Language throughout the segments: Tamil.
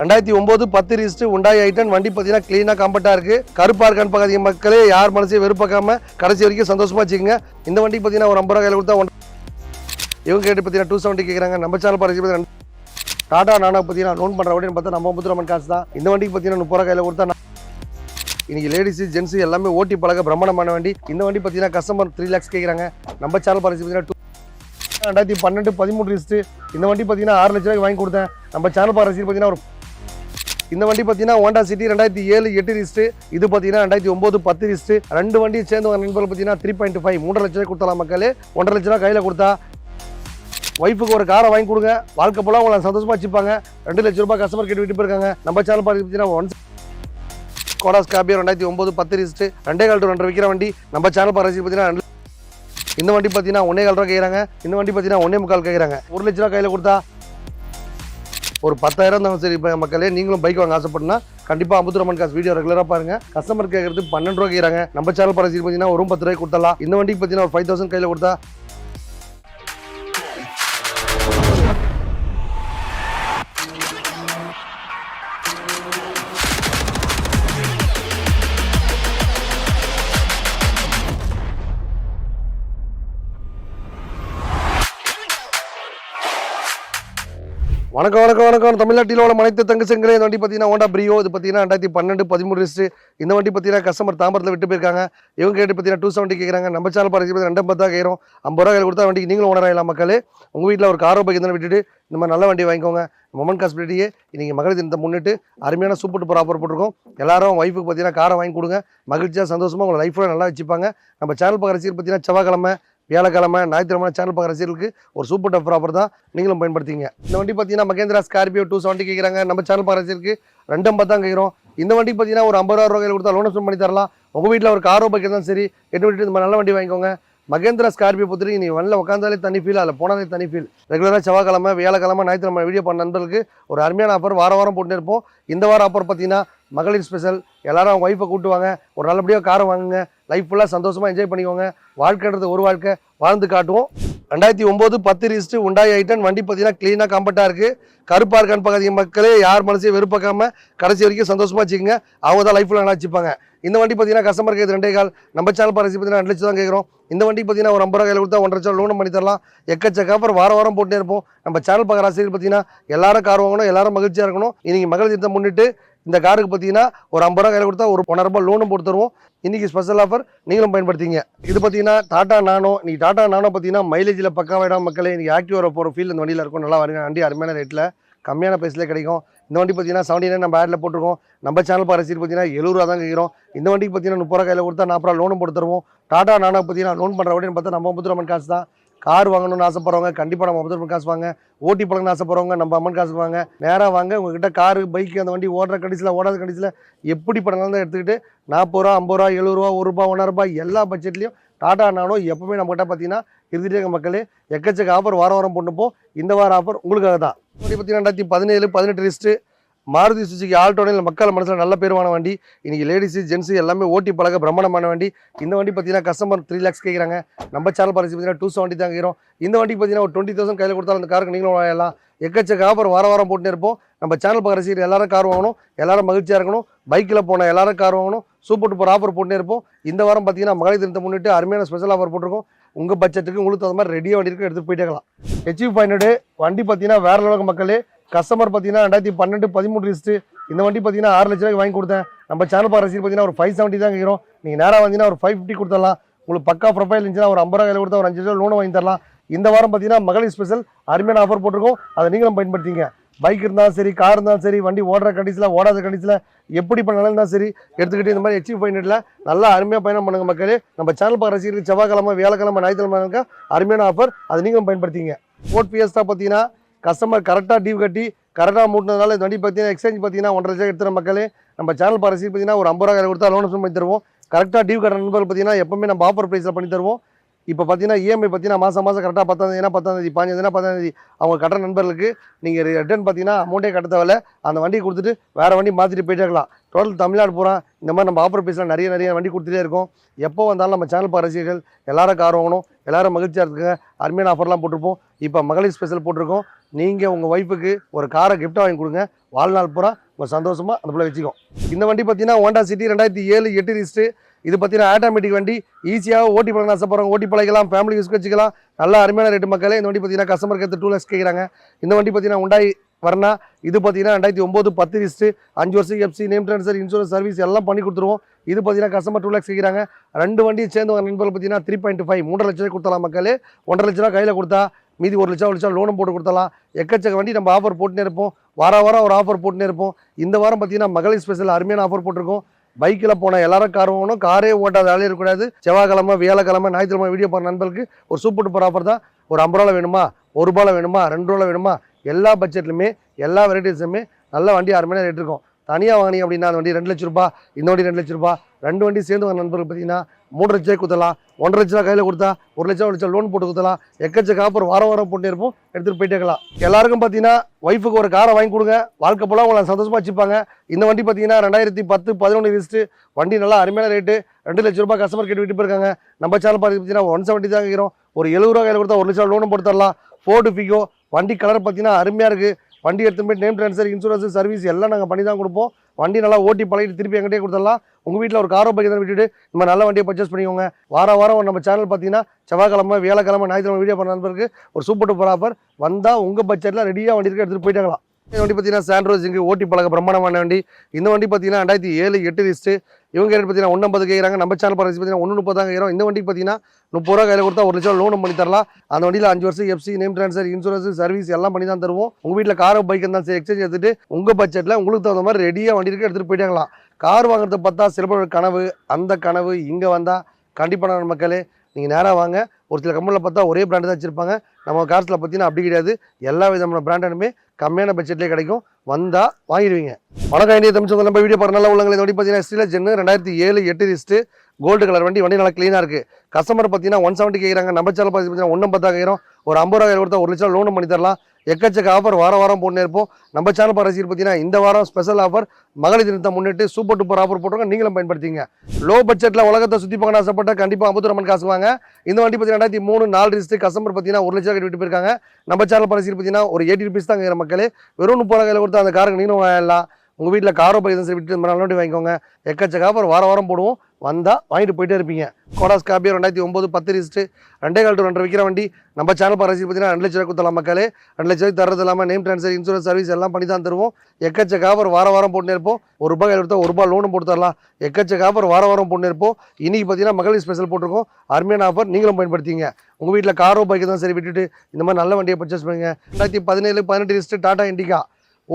2009 10 ரிஜிஸ்டர் Hyundai i10 வண்டி பார்த்தீங்கன்னா க்ளீனாக கம்பர்ட்டாக இருக்குது. கருப்பாக இருக்கான்னு பார்க்காதீங்க மக்களே, யார் மனசையும் வெறுப்பாக்காம கடைசி வரைக்கும் சந்தோஷமாக வச்சுக்கோங்க. இந்த வண்டி பார்த்தீங்கன்னா ஒரு 50 ரூபா கையில் கொடுத்தா இவங்க கேட்டு பார்த்தீங்கன்னா 270 கேட்குறாங்க. நம்ம சேனல் பாருங்க. டாடா நானோ பார்த்தீங்கன்னா லோன் பண்ணுற அப்படின்னு பார்த்தா நம்ம 30 ரூபா காசு தான். இந்த வண்டிக்கு பார்த்தீங்கன்னா 30 ரூபா கையில் கொடுத்தா இன்னைக்கு லேடிஸு ஜென்ஸு எல்லாமே ஓட்டி பழக பிரம்மாண்டமான வண்டி. இந்த வண்டி பார்த்தீங்கன்னா கஸ்டமர் 3 lakhs கேட்குறாங்க. நம்ம சேனல் பாருங்க பார்த்தீங்கன்னா 2012 13 ரிஜிஸ்டர் இந்த வண்டி பார்த்தீங்கன்னா 6 லட்ச ரூபாய்க்கு வாங்கி கொடுத்தேன். நம்ம சேனல் பாருங்க பார்த்தீங்கன்னா இந்த வண்டி பார்த்தீங்கன்னா ஹோண்டா சிட்டி 2007 8 ரிஜிஸ்டர், இது பார்த்தீங்கன்னா 2009 10 ரிஜிஸ்டர். ரெண்டு வண்டியும் சேர்ந்து வர நண்பர்கள் பார்த்தீங்கன்னா 3.5 3.5 லட்ச ரூபாய் கொடுத்தலாம் மக்களே. 1.5 லட்ச ரூபா கையில் கொடுத்தா ஒய்ஃபுக்கு ஒரு காரை வாங்கி கொடுங்க, வாழ்க்கை போல உங்களை சந்தோஷமா வச்சுப்பாங்க. 2 லட்ச ரூபாய் கஸ்டமர் கேட்டு விட்டு போயிருக்காங்க. நம்ம சேனல் பார்த்தீங்கன்னா கோடா ஸ்கார்பியோ 2009 10 ரிஜிஸ்டர் 2.5 to 2.5 விற்கிற வண்டி. நம்ம சேனல் பார்த்தீங்கன்னா இந்த வண்டி பார்த்தீங்கன்னா 1.25 ரூபா கேட்குறாங்க. இந்த வண்டி பார்த்தீங்கன்னா 1.25 கேட்குறாங்க. 1 லட்ச ரூபா கையில் கொடுத்தா ஒரு 10,000 இருந்தாலும் சரி மக்களே, நீங்களும் பைக் வாங்க ஆசைப்பட்டுனா கண்டிப்பாக 50 ரூபா காசு வீடியோ ரெகுலராக பாருங்க. கஸ்டமர் கேட்கறது 12 ரூபா கேட்குறாங்க. நம்ம சேனல் பார்த்தீங்கன்னா ஒரு 10 ரூபாய்க்கு கொடுத்தலாம். இந்த வண்டிக்கு பார்த்தீங்கன்னா ஒரு 5,000 கையில் கொடுத்தா வணக்கம் வணக்கம் வணக்கம் தமிழ்நாட்டில் உள்ள அனைத்து தங்கச்சங்களே. இந்த வண்டி பார்த்தீங்கன்னா ஹோண்டா பிரியோ, இது பார்த்தீங்கன்னா 2012 13 ரிஜிஸ்டர். இந்த வண்டி பார்த்தீங்கன்னா கஸ்டமர் தாம்பரத்தில் விட்டு போயிருக்காங்க. இவங்க கேட்டு பார்த்தீங்கன்னா 270 கேட்குறாங்க. நம்ம சேனல் பாருங்க 250 தான் கேட்குறோம். 50 ரூபா கையில் கொடுத்தா வண்டிக்கு நீங்களும் ஓனர் ஆகலாம் மக்களே. உங்கள் வீட்டில் ஒரு காரோ பைக் இருந்தாலும் விட்டுட்டு இந்த மாதிரி நல்ல வண்டி வாங்கிக்கோங்க. மொமெண்ட் காஸ்பிலிட்டியே இன்றைக்கி மகளிர் தினத்தை முன்னிட்டு அருமையான சூப்பர் டூப்பர் ஆஃபர் போட்டிருக்கோம். எல்லாரும் ஒய்ஃபுக்கு பார்த்தீங்கன்னா காரை வாங்கி கொடுங்க, மகிழ்ச்சியாக சந்தோஷமாக உங்களை லைஃப்பில் நல்லா வச்சுப்பாங்க. நம்ம சேனல் பார்க்குற ரசிகர் பார்த்தீங்கன்னா செவ்வாய்க்கிழமை வியாழக்கிழமை ஞாயிற்றுக்கிழமை சேனல் பார்க்குற ரசிகர்களுக்கு ஒரு சூப்பர் டஃபர் ஆஃபர் தான், நீங்களும் பயன்படுத்திங்க. இந்த வண்டி பார்த்தீங்கன்னா மகேந்திரா ஸ்கார்பியோ 270 கேட்குறாங்க. நம்ம சேனல் பார்க்குற ரசிகருக்கு 250 தான் கேட்குறோம். இந்த வண்டி பார்த்தீங்கன்னா ஒரு 50 ரூபா கையில் கொடுத்தா லோன் பண்ணி தரலாம். உங்கள் வீட்டில் ஒரு காரோ பைக் தான் சரி, எட்டு விட்டு இந்த நல்ல வண்டி வாங்கிக்கோங்க. மகேந்திரா ஸ்கார்பியோ பொறுத்தவரைக்கும் நீ வண்டியில் உட்காந்தாலே தனி ஃபீல், அதில் போனாலே தனி ஃபீல். ரெகுலராக செவ்வாய்க்கிழமை வியாழக்கிழமை ஞாயிற்றுக்கிழமை வீடியோ பண்ண நண்பர்களுக்கு ஒரு அருமையான ஆஃபர் வாரம் போட்டு இருப்போம். இந்த வாரம் ஆஃபர் பார்த்தீங்கன்னா மகளிர் ஸ்பெஷல். எல்லாரும் அவங்க ஒய்ஃபை கூட்டுவாங்க, ஒரு நல்லபடியாக காரை வாங்குங்க, லைஃப் ஃபுல்லாக சந்தோஷமாக என்ஜாய் பண்ணிக்கோங்க. வாழ்க்கைன்றது ஒரு வாழ்க்கை, வாழ்ந்து காட்டுவோம். 2009 10 ரிஜிஸ்டர் Hyundai i10 வண்டி பார்த்தீங்கன்னா க்ளீனாக கம்பர்ட்டாக இருக்குது. கருப்பாக இருக்கான்னு பார்க்காதீங்க மக்களே, யார் மனசையும் வெறுப்பாக்காம கடைசி வரைக்கும் சந்தோஷமாக வச்சுக்கோங்க. அவங்க தான் லைஃப்பில் நல்லா வச்சுப்பாங்க. இந்த வண்டி பார்த்தீங்கன்னா கஸ்டமர் கேட்குது 2.25. நம்ம சேனல் பாருங்க பார்த்தீங்கன்னா 2 லட்சம் தான் கேட்குறோம். இந்த வண்டி பார்த்தீங்கன்னா ஒரு 50 ரூபா கையில் கொடுத்தா 1.5 லட்சம் லோன் பண்ணி தரலாம். எக்கச்சக்க ஆஃபர் வாரம் போட்டே இருப்போம். நம்ம சேனல் பார்க்குற ஆசிரியர் பார்த்தீங்கன்னா எல்லாரும் கார் வாங்கணும், எல்லாரும் மகிழ்ச்சியாக இருக்கணும். இன்னைக்கு மகளிர் தினத்தை முன்னிட்டு இந்த காருக்கு பார்த்தீங்கன்னா ஒரு 50 ரூபா கையில் கொடுத்தா ஒரு 1.5 ரூபாய் லோனும் போட்டு தருவோம். இன்றைக்கி ஸ்பெஷல் ஆஃபர், நீங்களும் பயன்படுத்திங்க. இது பார்த்தீங்கன்னா டாடா நானோ. இன்னைக்கு டாடா நானோ பார்த்தீங்கன்னா மைலேஜில் பக்காவாயிடும் மக்களே. இன்றைக்கி ஆக்டிவ் போகிற ஃபீல் இந்த வண்டியில் இருக்கும். நல்லா வருங்க, வண்டி அருமையான ரேட்டில் கம்மியான ப்ரைஸ்லேயே கிடைக்கும். இந்த வண்டி பார்த்தீங்கன்னா 79 நம்ம ஆடில் போட்டிருக்கோம். நம்ம சேனல் பார்க்குற ரசீது பார்த்தீங்கன்னா 70 ரூபா தான் கேட்குறோம். இந்த வண்டிக்கு பார்த்தீங்கன்னா 30 ரூபா கையில் கொடுத்தா 40 ரூபா லோனும் போட்டு தருவோம். டாடா நானோ பார்த்தீங்கன்னா லோன் பண்ணுற அப்படின்னு பார்த்தா நம்ம 50 ரூபா காசு தான். கார் வாங்கணும்னு ஆசைப்படுறவங்க கண்டிப்பாக நம்ம 50 ரூபா காசு வாங்க. ஓட்டி பழங்கன்னு ஆசைப்படுறவங்க நம்ம அம்மன் காசு வாங்க. நேராக வாங்க, உங்ககிட்ட காரு பைக் அந்த வண்டி ஓடுற கண்டிஷனில் ஓடாத கண்டிஷனில் எப்படி படங்கள்லாம் தான் எடுத்துக்கிட்டு 40 ரூபா 50 ரூபா 70 ரூபா 1 ரூபா 1.5 ரூபாய் எல்லா பட்ஜெட்லையும் டாடா நானோ எப்பவுமே நம்மகிட்ட பார்த்தீங்கன்னா இருந்துகிட்டே இருக்க மக்களே. எக்கச்சக்க ஆஃபர் வாரம் போட்டுப்போம். இந்த வார ஆஃபர் உங்களுக்காக தான். வண்டி பார்த்தீங்கன்னா 2017 18 ரிஜிஸ்டர் மாருதி சுசுகி ஆல்டோனில் மக்கள் மனசில் நல்ல பேருவான வண்டி. இன்றைக்கி லேடிஸு ஜென்ஸு எல்லாமே ஓட்டி பழக பிரம்மாண்டமான வண்டி. இந்த வண்டி பார்த்தீங்கன்னா கஸ்டமர் 3 lakhs கேட்குறாங்க. நம்ம சேனல் பாருங்க பார்த்தீங்கன்னா 270 தான் கேட்குறோம். இந்த வண்டிக்கு பார்த்தீங்கன்னா ஒரு 20,000 கையில் கொடுத்தாலும் அந்த காருக்கு நீங்களும் வாங்கலாம். எக்கச்சக்க ஆஃபர் வாரம் போட்டுன்னு இருப்போம். நம்ம சேனல் பார்க்குற ரசிகர் எல்லாரும் கார் வாங்கணும், எல்லாரும் மகிழ்ச்சியாக இருக்கணும். பைக்கில் போனால் எல்லாரும் கார் வாங்கணும். சூப்பர் டூப்பர் ஆஃபர் போட்டுனே இருப்போம். இந்த வாரம் பார்த்தீங்கன்னா மகளிர் தினத்தை முன்னிட்டு அருமையான ஸ்பெஷல் ஆஃபர் போட்டிருக்கோம். உங்கள் பட்ஜெட்டுக்கு உங்களுக்கு தகுந்த மாதிரி ரெடியாக வண்டி இருக்கு, எடுத்துகிட்டு போயிட்டே இருக்கலாம். HV 500 வண்டி பார்த்தீங்கன்னா வேற லெவலுக்கு மக்களே. கஸ்டமர் பார்த்தீங்கன்னா 2012 13 ரிஜிஸ்டர். இந்த வண்டி பார்த்தீங்கன்னா 6 லட்ச ரூபாய்க்கு வாங்கி கொடுத்தேன். நம்ம சேனல் பார்க்குற ரசீது பார்த்தீங்கன்னா ஒரு 570 தான் கேட்குறோம். நீங்கள் நேராக வந்தீங்கன்னா ஒரு 550 கொடுத்துடலாம். உங்களுக்கு பக்கா ப்ரொஃபைல் இருந்துச்சுன்னா ஒரு 50 ரூபா கையில் கொடுத்தா ஒரு 5 லட்சம் லோனை வாங்கி தரலாம். இந்த வாரம் பார்த்தீங்கன்னா மகளிர் ஸ்பெஷல் அருமையான ஆஃபர் போட்டிருக்கோம். அதை நீங்களும் பயன்படுத்திங்க. பைக் இருந்தாலும் சரி, கார் இருந்தாலும் சரி, வண்டி ஓடுற கண்டிஷனில் ஓடாத கண்டிஷனில் எப்படி பண்ணாலும் இருந்தாலும் சரி எடுத்துக்கிட்டு இந்த மாதிரி HV 500 நல்லா அருமையாக பயணம் பண்ணுங்க மக்களே. நம்ம சேனல் பார்க்குற ரசிகருக்கு செவ்வாய்க்கிழமை வியாழக்கிழமை ஞாயிற்றுக்கிழமை அருமையான ஆஃபர், அதை நீங்களும் பயன்படுத்திங்க. ஃபோர்ட் ஃபியஸ்டா பார்த்தீங்கன்னா கஸ்டமர் கரெக்டாக டியூ கட்டி கரெக்டாக மூட்டினதுனால இந்த வண்டி பார்த்தீங்கன்னா எக்ஸ்சேஞ்ச் பார்த்தீங்கன்னா 1.5 லட்சம் எடுத்துகிற மக்களே. நம்ம சேனல் பார்க்குற ரசீது பார்த்தீங்கன்னா ஒரு 50 ரூபா கையில் கொடுத்தா லோன் பண்ணி தருவோம். கரெக்டாக டியூ கட்டுற நண்பர்கள் பார்த்தீங்கன்னா எப்பவுமே நம்ம ஆஃபர் ப்ரைஸில் பண்ணி தருவோம். இப்போ பார்த்தீங்கன்னா EMI பார்த்தீங்கன்னா மாதம் கரெக்டாக 10 தேதி 15 தேதி அவங்க கட்டுற நண்பர்களுக்கு நீங்கள் ரிட்டர்ன் பார்த்தீங்கன்னா அமௌண்ட்டே கட்ட தேவையில்ல. அந்த வண்டி கொடுத்துட்டு வேறு வண்டி மாற்றிட்டு போயிட்டே இருக்கலாம். டோட்டல் தமிழ்நாடு பூரா இந்த மாதிரி நம்ம ஆஃபர் ப்ரைஸில் நிறைய வண்டி கொடுத்துட்டே இருக்கோம். எப்போ வந்தாலும் நம்ம சேனல் பார்க்குற ரசிகர்கள் எல்லாரும் கார் வாங்கணும், எல்லாரும் மகிழ்ச்சியாக இருக்குங்க. அருமையான ஆஃபர்லாம் போட்டிருப்போம். இப்போ மகளிர் ஸ்பெஷல் போட்டிருக்கோம். நீங்கள் உங்கள் ஒய்ஃபுக்கு ஒரு காரை கிஃப்ட்டாக வாங்கி கொடுங்க. வாழ்நாள் பூரா உங்கள் சந்தோஷமாக அந்த பிள்ளை வச்சுக்கும். இந்த வண்டி பார்த்தீங்கன்னா ஹோண்டா சிட்டி 2007 8 ரிஸ்ட்டு. இது பார்த்தீங்கன்னா ஆட்டோமேட்டிக் வண்டி. ஈஸியாக ஓட்டி பழக ஆசைப்படுறவங்க ஓட்டி பழகலாம், ஃபேமிலி யூஸ்க்கு வச்சுக்கலாம். நல்ல அருமையான ரேட்டு மக்களே. இந்த வண்டி பார்த்தீங்கன்னா கஸ்டமருக்கு எடுத்து 2 lakhs கேட்குறாங்க. இந்த வண்டி பார்த்தீங்கன்னா உண்டாய் வரணா. இது பார்த்தீங்கன்னா 2009 10 ரிஸ்ட்டு, 5 வருஷம் FC, name transfer, insurance service எல்லாம் பண்ணி கொடுத்துருவோம். இது பார்த்தீங்கன்னா கஸ்டமர் 2 lakhs கேட்குறாங்க. ரெண்டு வண்டியும் சேர்ந்து வர நண்பர்கள் பார்த்தீங்கன்னா 3.5 3.5 லட்ச ரூபாய் கொடுத்தலாம் மக்களே. 1.5 லட்ச ரூபா கையில் கொடுத்தா மீதி 1 லட்சம் லோனும் போட்டு கொடுத்தலாம். எக்கச்சக்க வண்டி நம்ம ஆஃபர் போட்டுனே இருப்போம். வாரம் ஒரு ஆஃபர் போட்டுனே இருப்போம். இந்த வாரம் பார்த்தீங்கன்னா மகளிர் ஸ்பெஷல் அருமையான ஆஃபர் போட்டிருக்கோம். பைக்கில் போனால் எல்லாரும் கார் வாங்கணும், காரே ஓட்டாத வேலையே இருக்கக்கூடாது. செவ்வாய்க்கிழமை, வியாழக்கிழமை, ஞாயிற்றுக்கிழமை வீடியோ போகிற நண்பர்களுக்கு ஒரு சூப்பர் டூப்பர் ஆஃபர் தான். ஒரு 50 ரூபா வேணுமா, ₹1 வேணுமா, ₹2 வேணுமா, எல்லா பட்ஜெட்லையுமே எல்லா வெரைட்டிஸுமே நல்ல வண்டி அருமையான ரேட் இருக்கும். தனியாக வாங்கினீங்க அப்படின்னா அந்த வண்டி 2 லட்ச ரூபா, இந்த வண்டி 2 லட்ச ரூபா. ரெண்டு வண்டி சேர்ந்து வர நண்பர்கள் பார்த்தீங்கன்னா 3 லட்ச ரூபாய் கொடுத்தலாம். 1.5 லட்ச ரூபா கையில் கொடுத்தா 1 லட்சம் லோன் போட்டு கொடுத்தலாம். எக்கச்சக்க ஆஃபர் வாரம் போட்டு இருப்போம், எடுத்துகிட்டு போயிட்டே இருக்கலாம். எல்லாருக்கும் பார்த்தீங்கன்னா ஒய்ஃபுக்கு ஒரு காரை வாங்கி கொடுங்க, வாழ்க்கை போல உங்களை சந்தோஷமாக வச்சுப்பாங்க. இந்த வண்டி பார்த்தீங்கன்னா 2010 11 ரிஸ்ட்டு. வண்டி நல்லா அருமையான ரேட்டு. 2 லட்ச ரூபாய் கஸ்டமர் கேட்டு விட்டு போயிருக்காங்க. நம்ம சேனல் பார்த்தீங்கன்னா 170 தான் கேட்குறோம். ஒரு 70 ரூபா கையில் கொடுத்தா 1 லட்சம் லோனும் போட்டு தரலாம். ஃபோர்டு ஃபிகோ வண்டி கலர் பார்த்தீங்கன்னா அருமையாக இருக்குது. வண்டி எடுத்துகிட்டு போய் நேம் ட்ரான்ஸ்ஃபர், இன்சூரன்ஸ் சர்வீஸ் எல்லாம் நாங்கள் பண்ணி தான் கொடுப்போம். வண்டி நல்லா ஓட்டி பழகிட்டு திருப்பி எங்கிட்டே கொடுத்துடலாம். உங்கள் வீட்டில் ஒரு காரோ பைக் தான் விட்டுட்டு நம்ம நல்ல வண்டியை பர்ச்சேஸ் பண்ணிக்கோங்க. வாரம் நம்ம சேனல் பார்த்தீங்கன்னா செவ்வாய்க்கிழமை, வியாழக்கிழமை, ஞாயிற்றுக்கிழமை வீடியோ பண்ண நண்பருக்கு ஒரு சூப்பர் டூப்பர் ஆஃபர் வந்தால் உங்கள் பட்ஜெட்டில் ரெடியாக வண்டி இருக்க எடுத்துகிட்டு போயிட்டாங்களாம். இந்த வண்டி பார்த்தீங்கன்னா சாண்ட்ரோஸ் இங்கே ஓட்டி பழக பிரமாண்டமான வண்டி. இந்த வண்டி பார்த்தீங்கன்னா 2007 8 ரிஸ்ட்டு. இவங்க ரேட் பார்த்தீங்கன்னா 150 கேட்குறாங்க. நம்ம சேனல் பார்த்தீங்கன்னா 130 தான் கேட்குறோம். இந்த வண்டிக்கு பார்த்தீங்கன்னா 30 ரூபா கையில் கொடுத்தா 1 லட்சம் லோனும் பண்ணி தரலாம். அந்த வண்டியில் 5 வருஷம் FC, name transfer, insurance service எல்லாம் பண்ணி தான் தருவோம். உங்கள் வீட்டில் காரோ பைக் இருந்தால் சரி எக்ஸ்சேஞ்ச் எடுத்துட்டு உங்கள் பட்ஜெட்டில் உங்களுக்கு தகுந்த மாதிரி ரெடியாக வண்டி இருக்க எடுத்துகிட்டு போயிட்டாங்களாம். கார் வாங்குறத பார்த்தா சில பேர் கனவு, அந்த கனவு இங்கே வந்தால் கண்டிப்பான மக்களே நீங்கள் நேராக வாங்க. ஒரு சில கம்பெனியில் பார்த்தா ஒரே பிராண்டு தான் வச்சுருப்பாங்க. நம்ம கார்ஸில் பார்த்தீங்கன்னா அப்படி கிடையாது. எல்லா விதமான பிராண்டுமே கம்மியான பட்ஜெட்லேயே கிடைக்கும். வந்தால் வாங்கிடுவீங்க. வணக்கம் இந்திய தமிழ் நம்ம வீடியோ பாருங்க. நல்லா உள்ளவங்களை இந்த வண்டி பார்த்தீங்கன்னா ஸ்டீலர் ஜென்னு 2007 8 ரிஸ்ட்டு. கோல்டு கலர் வண்டி நல்லா க்ளீனாக இருக்குது. கஸ்டமர் பார்த்தீங்கன்னா 170 கேட்குறாங்க. நம்ம சேனல் பார்த்தீங்கன்னா 150 கேட்குறோம். ஒரு 50 ரூபா கொடுத்தா 1 லட்சம் லோனும் பண்ணி தரலாம். எக்கச்சக்க ஆஃபர் வாரம் போட்டு இருப்போம். நம்ம சேனல் ரசிகர் பார்த்தீங்கன்னா இந்த வாரம் ஸ்பெஷல் ஆஃபர் மகளிர் தினத்தை முன்னிட்டு சூப்பர் டூப்பர் ஆஃபர் போட்டுருங்க. நீங்களும் பயன்படுத்திங்க. லோ பட்ஜெட்டில் உலகத்தை சுற்றி பார்க்க ஆசைப்பட்ட கண்டிப்பாக அமுத்துரமன் காசு வாங்க. இந்த வண்டி பார்த்தீங்கன்னா 2003 4 ரிஸ்ட்டு. கஸ்டமர் பார்த்தீங்கன்னா 1 லட்சம் விட்டு போயிருக்காங்க. நம்ம சேனல் ரசிகர் பார்த்தீங்கன்னா ஒரு 80 rupees தான் கேட்குற மக்களே. வெறும் 30 ரூபா கையில் கொடுத்தா அந்த காருக்கு நீங்களும் வாங்கலாம். உங்கள் வீட்டில் காரோ பைக் தான் விட்டு நல்ல வண்டி வாங்கிக்கோங்க. எக்கச்சக்க ஆஃபர் வாரம் போடுவோம். வந்தால் வாங்கிட்டு போயிட்டே இருப்பீங்க. கோடா ஸ்கார்பியோ 2009 10 ரிஸ்ட்டு. 2.5 to 2.5 விற்கிற வண்டி. நம்ம சேனல் ரசிகர் பார்த்தீங்கன்னா 2 லட்ச ரூபாய் கொடுத்தலாம் மக்களே. 2 லட்ச ரூபாய் தரது இல்லாமல் நேம் ட்ரான்ஸ்ஃபர், இன்சூரன்ஸ் சர்வீஸ் எல்லாம் பண்ணி தான் தருவோம். எக்கச்சக்க ஆஃபர் வாரம் போட்டு இருப்போம். ₹1 கையில் கொடுத்தா ₹1 லோனும் போட்டு தரலாம். எக்கச்சக்க ஆஃபர் வாரம் போட்டு இருப்போம். இன்றைக்கி பார்த்தீங்கன்னா மகளிர் ஸ்பெஷல் போட்டிருக்கோம். அருமையான ஆஃபர் நீங்களும் பயன்படுத்திங்க. உங்கள் வீட்டில் காரோ பைக்கு தான் சரி விட்டுட்டு இந்த மாதிரி நல்ல வண்டியை பர்ச்சேஸ் பண்ணுங்க. 2017 18 ரிஸ்ட்டு டாடா இண்டிகா.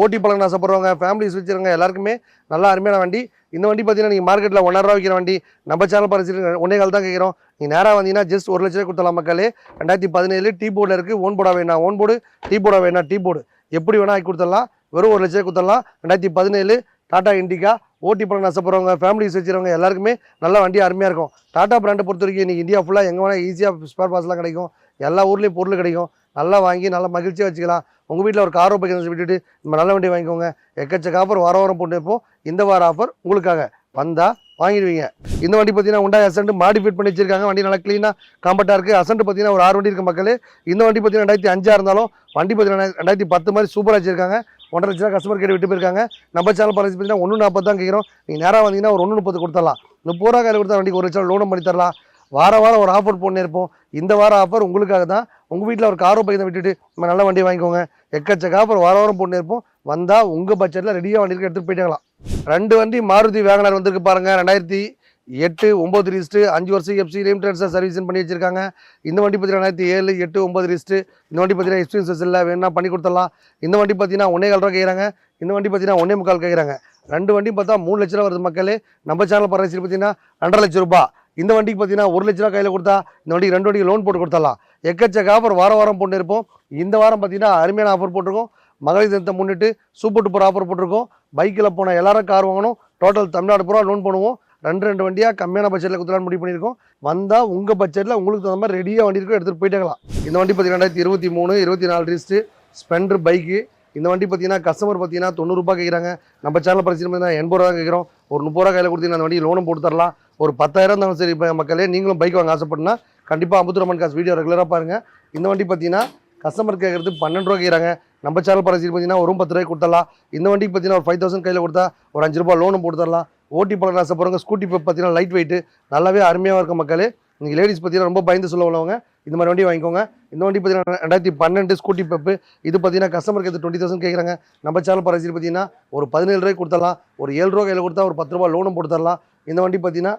ஓட்டி பழக ஆசைப்படுறவங்க, ஃபேமிலிஸ் வச்சுருங்க எல்லாருக்குமே நல்லா அருமையான வண்டி. இந்த வண்டி பார்த்தீங்கன்னா நீங்கள் மார்க்கெட்டில் 1.5 ரூபா விற்கிற வண்டி. நம்ம சேனல் பரிசீலனை 1.25 தான் கேட்குறோம். நீங்கள் நேராக வந்தீங்கன்னா ஜஸ்ட் 1 லட்ச ரூபாய் கொடுத்தலாம் மக்களே. 2017 டீ போர்டில் இருக்குது. ஓன் போர்டா வேணா ஓன் போர்டு, டீ போர்டா வேணா டீ போர்டு, எப்படி வேணா ஆக்கி கொடுத்துடலாம். வெறும் 1 லட்ச ரூபாய் கொடுத்துடலாம். 2017 டாடா இண்டிகா. ஓட்டி பழக ஆசைப்படுறவங்க, ஃபேமிலிஸ் வச்சுருவங்க எல்லாருக்குமே நல்ல வண்டி அருமையாக இருக்கும். டாடா பிராண்டை பொறுத்த வரைக்கும் இன்றைக்கி இந்தியா ஃபுல்லாக எங்கே வேணால் ஈஸியாக ஸ்பேர் பார்ட்ஸ்லாம் கிடைக்கும். எல்லா ஊர்லேயும் பொருள் கிடைக்கும். நல்லா வாங்கி நல்லா மகிழ்ச்சியாக வச்சுக்கலாம். உங்கள் வீட்டில் ஒரு காரோ பைக் விட்டுட்டு நம்ம நல்ல வண்டி வாங்கிக்கோங்க. எக்கச்சக்க ஆஃபர் வாரம் போட்டு இருப்போம். இந்த வார ஆஃபர் உங்களுக்காக வந்தால் வாங்கிடுவீங்க. இந்த வண்டி பார்த்தீங்கன்னா உண்டாய் அசன்ட் மாடிஃபைட் பண்ணி வச்சிருக்காங்க. வண்டி நல்லா க்ளீனாக காம்பேக்டாக இருக்குது. அசன்ட் பார்த்தீங்கன்னா ஒரு 6 வண்டி இருக்குது மக்களே. இந்த வண்டி பார்த்தீங்கன்னா 2005 இருந்தாலும் வண்டி பார்த்தீங்கன்னா 2010 மாதிரி சூப்பராக வச்சிருக்காங்க. 1.5 லட்ச ரூபா கஸ்டமர் கேட்டு விட்டு போயிருக்காங்க. நம்ம சேனல் பரிசு பார்த்தீங்கன்னா 140 தான் கேட்குறோம். நீங்கள் நேராக வந்தீங்கன்னா ஒரு 130 கொடுத்துடலாம். 30 ரூபா கையில் கொடுத்தா வண்டிக்கு 1 லட்சம் லோனும் பண்ணி தரலாம். வாரம் ஒரு ஆஃபர் போட்டு இருப்போம். இந்த வார ஆஃபர் உங்களுக்காக தான். உங்கள் வீட்டில் ஒரு காரோ பைக் தான் விட்டுட்டு நம்ம நல்ல வண்டி வாங்கிக்கோங்க. எக்கச்சக்க ஆஃபர் வாரம் போட்டு இருப்போம். வந்தால் உங்கள் பட்ஜெட்டில் ரெடியாக வண்டி இருக்க எடுத்துகிட்டு போயிட்டாங்களாம். 2 வண்டி மாருதி வேகனார் வந்திருக்கு பாருங்கள். 2008 9 ரிஸ்ட்டு. 5 வருஷம் எஃப்சி, நேம் ட்ரான்ஸ்ஃபர் சர்வீஸ் பண்ணி வச்சிருக்காங்க. இந்த வண்டி பார்த்தீங்கன்னா 2007 8 9 ரிஸ்ட்டு. இந்த வண்டி பார்த்தீங்கன்னா எக்ஸ்பீரியன்ஸ் இல்லை வேணா பண்ணி கொடுத்துடலாம். இந்த வண்டி பார்த்தீங்கன்னா 1.25 ரூபா கேட்குறாங்க. இந்த வண்டி பார்த்தீங்கன்னா 1.25 கேட்குறாங்க. 2 வண்டி பார்த்தா 3 லட்ச ரூபா வருது மக்களே. நம்ம சேனல் பரிசு பார்த்தீங்கன்னா 2.5 லட்ச ரூபா. இந்த வண்டிக்கு பார்த்தீங்கன்னா 1 லட்ச ரூபா கையில் கொடுத்தா இந்த வண்டிக்கு 2 வண்டிக்கு லோன் போட்டு கொடுத்துடலாம். எக்கச்சக்க ஆஃபர் வாரம் போட்டு இருப்போம். இந்த வாரம் பார்த்தீங்கன்னா அருமையான ஆஃபர் போட்டிருக்கோம். மகளிர் தினத்தை முன்னிட்டு சூப்பர் டூப்பர் ஆஃபர் போட்டிருக்கோம். பைக்கில் போனால் எல்லாரும் கார் வாங்கணும். டோட்டல் தமிழ்நாடு பூரா லோன் பண்ணுவோம். 2 வண்டியாக கம்மியான பட்ஜெட்டில் கொடுத்துலான்னு முடிவு பண்ணியிருக்கோம். வந்தால் உங்கள் பட்ஜெட்டில் உங்களுக்கு தகுந்த மாதிரி ரெடியாக வண்டி இருக்கும் எடுத்துகிட்டு போயிட்டாங்களாம். இந்த வண்டி பார்த்தீங்கன்னா 2023 24 ரிஸ்ட்டு ஸ்பெண்டர் பைக்கு. இந்த வண்டி பார்த்தீங்கன்னா கஸ்டமர் பார்த்தீங்கன்னா 90 ரூபா கேட்குறாங்க. நம்ம சேனல் பரிசீலனை பார்த்தீங்கன்னா 80 ரூபா கேட்குறோம். ஒரு 30 ரூபா கையில் கொடுத்தீங்கன்னா அந்த வண்டி லோனும் போட்டு தரலாம். ஒரு 10,000 இருந்தாலும் சரி மக்களே. நீங்களும் பைக் வாங்க ஆசைப்பட்டுனா கண்டிப்பாக அமுத்துரமன் காசு வீடியோ ரெகுலராக பாருங்கள். இந்த வண்டி பார்த்தீங்கன்னா கஸ்டமர் கேட்குறது 12 ரூபா கேட்குறாங்க. நம்ம சேனல் பரிசு பார்த்தீங்கன்னா ஒரு 10 ரூபாய் கொடுத்துடலாம். இந்த வண்டிக்கு பார்த்தீங்கன்னா ஒரு 5000 கையில் கொடுத்தா ஒரு 5 ரூபாய் லோனும் போட்டு தரலாம். ஓட்டி பழக ஆசைப்படுறவங்க ஸ்கூட்டி பார்த்தீங்கன்னா லைட் வெயிட் நல்லாவே அருமையாக இருக்க மக்களே. நீங்கள் லேடிஸ் பார்த்தீங்கன்னா ரொம்ப பயந்து சொல்ல உள்ளவங்க இந்த மாதிரி வண்டி வாங்கிக்கோங்க. இந்த வண்டி பார்த்தீங்கன்னா 2012 ஸ்கூட்டி பெப்பு. இது பார்த்தீங்கன்னா கஸ்டமருக்கு 20,000 கேட்குறாங்க. நம்ம சேனல் பரிசு பார்த்தீங்கன்னா ஒரு 17 ரூபாய் கொடுத்துடலாம். ஒரு 7 ரூபா கையில் கொடுத்தா ஒரு 10 ரூபாய் லோனும் போட்டு தரலாம். இந்த வண்டி பார்த்தீங்கன்னா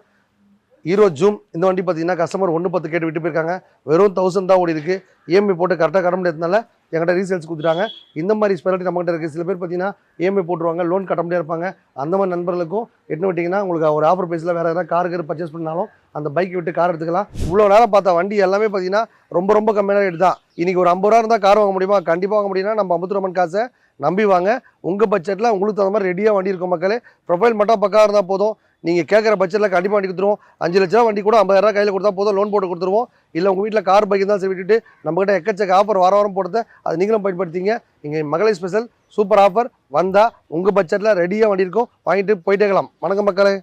ஹீரோ ஜூம். இந்த வண்டி பார்த்தீங்கன்னா கஸ்டமர் 110 கேட்டு விட்டு போயிருக்காங்க. வெறும் 1000 தான் ஓடி இருக்கு. இஎம்ஐ போட்டு கரெக்டாக கட்ட முடியாதனால என்கிட்ட ரீசேல்ஸ் கொடுத்துட்டாங்க. இந்த மாதிரி ஸ்பெஷாலிட்டி நம்மகிட்ட இருக்குது. சில பேர் பார்த்தீங்கன்னா இஎம்ஐ போட்டுருவாங்க, லோன் கட்ட முடியாது இருப்பாங்க. அந்த மாதிரி நண்பர்களுக்கும் எட்டு விட்டிங்கன்னா உங்களுக்கு ஒரு ஆஃபர் ப்ரைஸில் வேறு ஏதாவது காருக்கு பர்ச்சேஸ் பண்ணாலும் அந்த பைக்கை விட்டு கார் எடுத்துக்கலாம். இவ்வளோ நேரம் பார்த்தா வண்டி எல்லாமே பார்த்தீங்கன்னா ரொம்ப கம்மியான ரேட் தான். இன்றைக்கி ஒரு 50 ரூபா இருந்தால் கார் வாங்க முடியுமா? கண்டிப்பாக வாங்க முடியும்னா நம்ம அமுத்துரமன் காசை நம்பி வாங்க. உங்கள் பட்ஜெட்டில் உங்களுக்கு தகுந்த மாதிரி ரெடியாக வண்டி இருக்கும் மக்களே. ப்ரொஃபைல் மட்டும் பக்கம் இருந்தால் போதும். நீங்கள் கேட்குற பட்ஜெட்டில் கண்டிப்பாக வண்டி கொடுத்துருவோம். 5 லட்ச ரூபா வண்டி கூட 50,000 கையில் கொடுத்தா போதும், லோன் போட்டு கொடுத்துருவோம். இல்லை உங்கள் வீட்டில் கார் பைக் தான் விட்டுட்டு நம்மகிட்ட எக்கச்சக்க ஆஃபர் வாரம் போடுறது அது நீங்களும் பயன்படுத்திங்க. இங்கே மகளிர் ஸ்பெஷல் சூப்பர் ஆஃபர் வந்தால் உங்கள் பட்ஜெட்டில் ரெடியாக வண்டி இருக்கும், வாங்கிட்டு போயிட்டே இருக்கலாம். வணக்கம் மக்களே.